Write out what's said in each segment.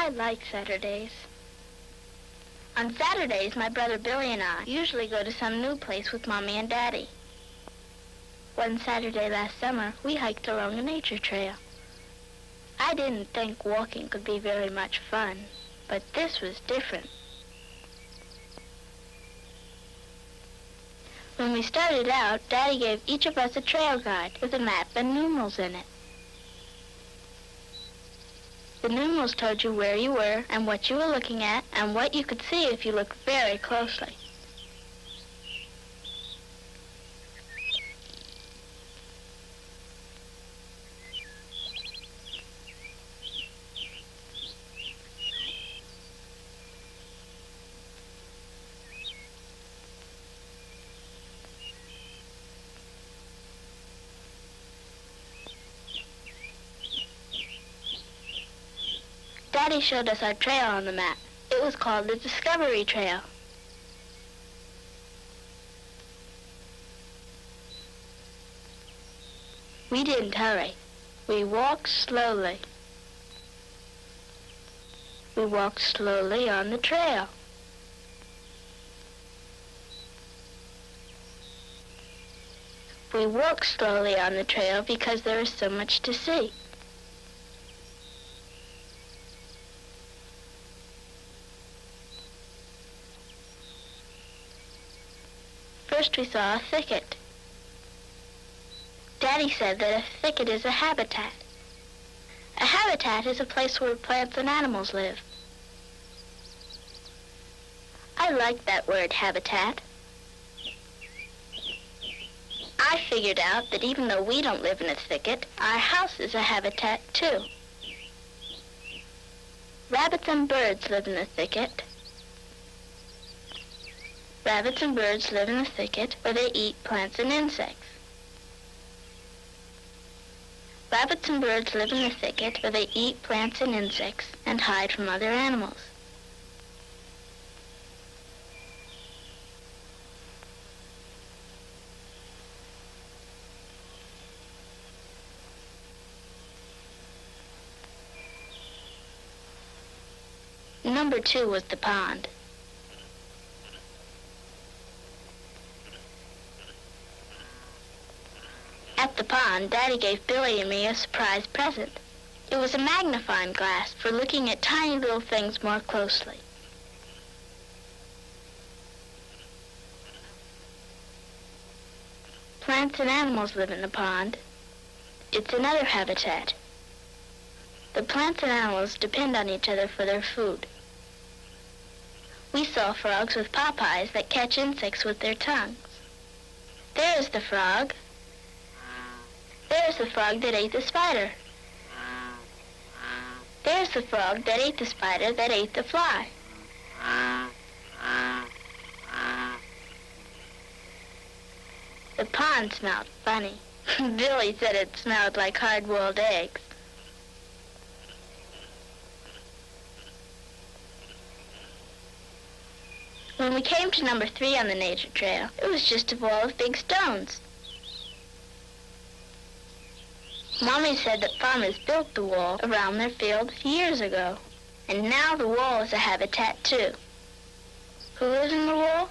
I like Saturdays. On Saturdays, my brother Billy and I usually go to some new place with Mommy and Daddy. One Saturday last summer, we hiked along a nature trail. I didn't think walking could be very much fun, but this was different. When we started out, Daddy gave each of us a trail guide with a map and numerals in it. The numerals told you where you were and what you were looking at and what you could see if you looked very closely. Daddy showed us our trail on the map. It was called the Discovery Trail. We didn't hurry. We walked slowly. We walked slowly on the trail. We walked slowly on the trail because there was so much to see. First we saw a thicket. Daddy said that a thicket is a habitat. A habitat is a place where plants and animals live. I like that word, habitat. I figured out that even though we don't live in a thicket, our house is a habitat too. Rabbits and birds live in the thicket. Rabbits and birds live in the thicket where they eat plants and insects. Rabbits and birds live in the thicket where they eat plants and insects and hide from other animals. Number 2 was the pond. At the pond, Daddy gave Billy and me a surprise present. It was a magnifying glass for looking at tiny little things more closely. Plants and animals live in the pond. It's another habitat. The plants and animals depend on each other for their food. We saw frogs with pop eyes that catch insects with their tongues. There's the frog. There's the frog that ate the spider. There's the frog that ate the spider that ate the fly. The pond smelled funny. Billy said it smelled like hard-boiled eggs. When we came to number 3 on the nature trail, it was just a wall of big stones. Mommy said that farmers built the wall around their fields years ago, and now the wall is a habitat too. Who lives in the wall?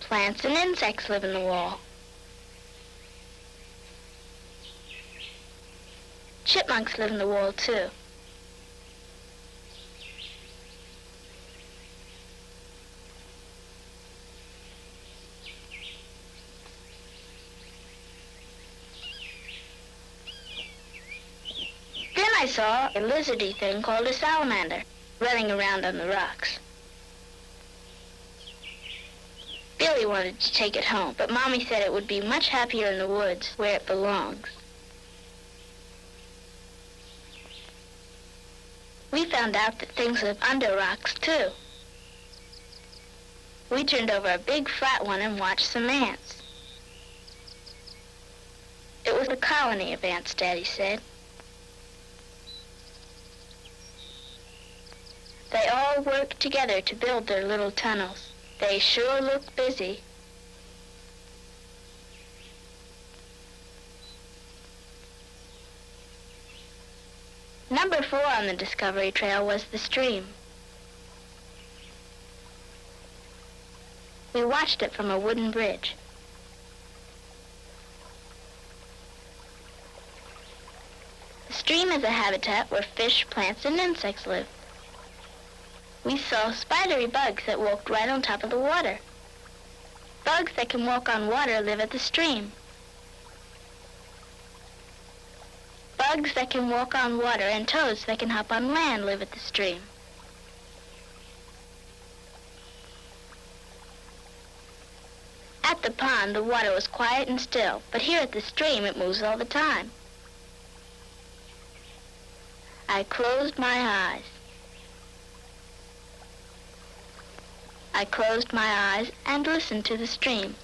Plants and insects live in the wall. Chipmunks live in the wall too. I saw a lizardy thing called a salamander running around on the rocks. Billy wanted to take it home, but Mommy said it would be much happier in the woods where it belongs. We found out that things live under rocks too. We turned over a big flat one and watched some ants. It was a colony of ants, Daddy said. They all work together to build their little tunnels. They sure look busy. Number 4 on the Discovery Trail was the stream. We watched it from a wooden bridge. The stream is a habitat where fish, plants, and insects live. We saw spidery bugs that walked right on top of the water. Bugs that can walk on water live at the stream. Bugs that can walk on water and toads that can hop on land live at the stream. At the pond, the water was quiet and still, but here at the stream, it moves all the time. I closed my eyes. I closed my eyes and listened to the stream.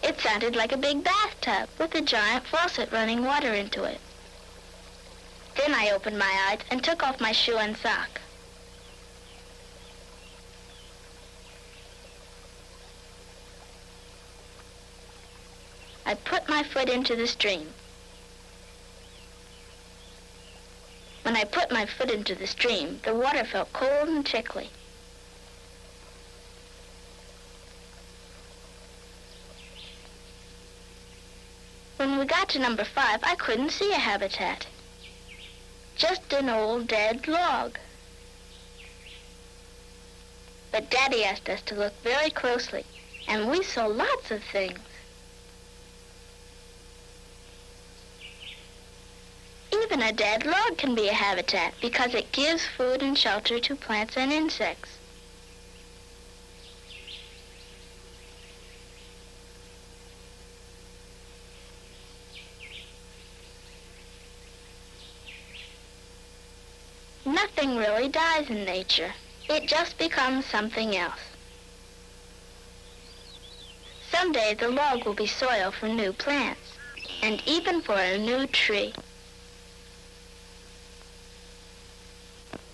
It sounded like a big bathtub with a giant faucet running water into it. Then I opened my eyes and took off my shoe and sock. I put my foot into the stream. When I put my foot into the stream, the water felt cold and tickly. When we got to number 5, I couldn't see a habitat. Just an old dead log. But Daddy asked us to look very closely, and we saw lots of things. Even a dead log can be a habitat because it gives food and shelter to plants and insects. Nothing really dies in nature. It just becomes something else. Someday the log will be soil for new plants, and even for a new tree.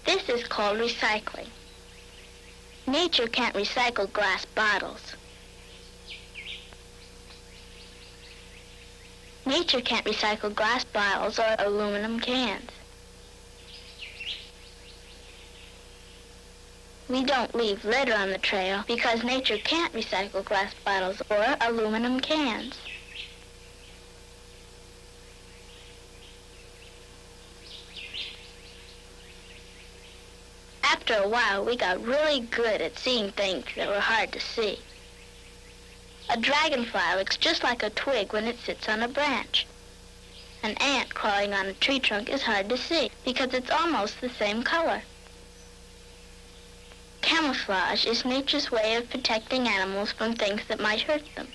This is called recycling. Nature can't recycle glass bottles. Nature can't recycle glass bottles or aluminum cans. We don't leave litter on the trail because nature can't recycle glass bottles or aluminum cans. After a while, we got really good at seeing things that were hard to see. A dragonfly looks just like a twig when it sits on a branch. An ant crawling on a tree trunk is hard to see because it's almost the same color. Camouflage is nature's way of protecting animals from things that might hurt them.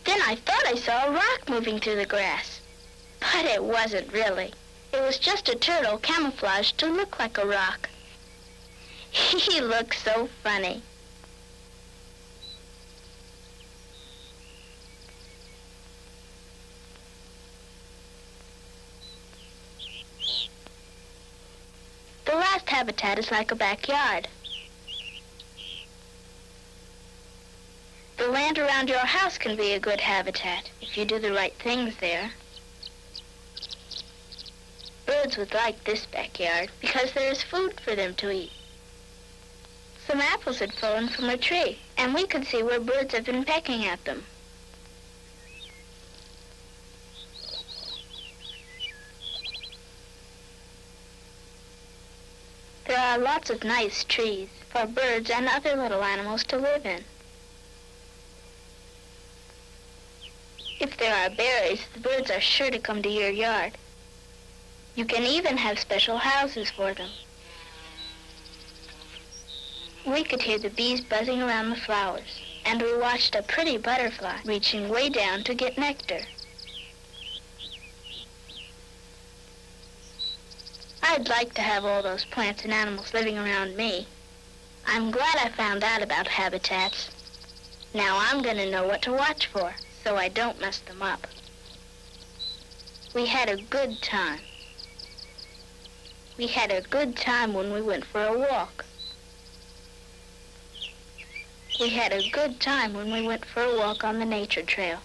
Then I thought I saw a rock moving through the grass, but it wasn't really. It was just a turtle camouflaged to look like a rock. He looked so funny. The last habitat is like a backyard. The land around your house can be a good habitat if you do the right things there. Birds would like this backyard because there is food for them to eat. Some apples had fallen from a tree, and we could see where birds have been pecking at them. There are lots of nice trees for birds and other little animals to live in. If there are berries, the birds are sure to come to your yard. You can even have special houses for them. We could hear the bees buzzing around the flowers, and we watched a pretty butterfly reaching way down to get nectar. I'd like to have all those plants and animals living around me. I'm glad I found out about habitats. Now I'm going to know what to watch for, so I don't mess them up. We had a good time. We had a good time when we went for a walk. We had a good time when we went for a walk on the nature trail.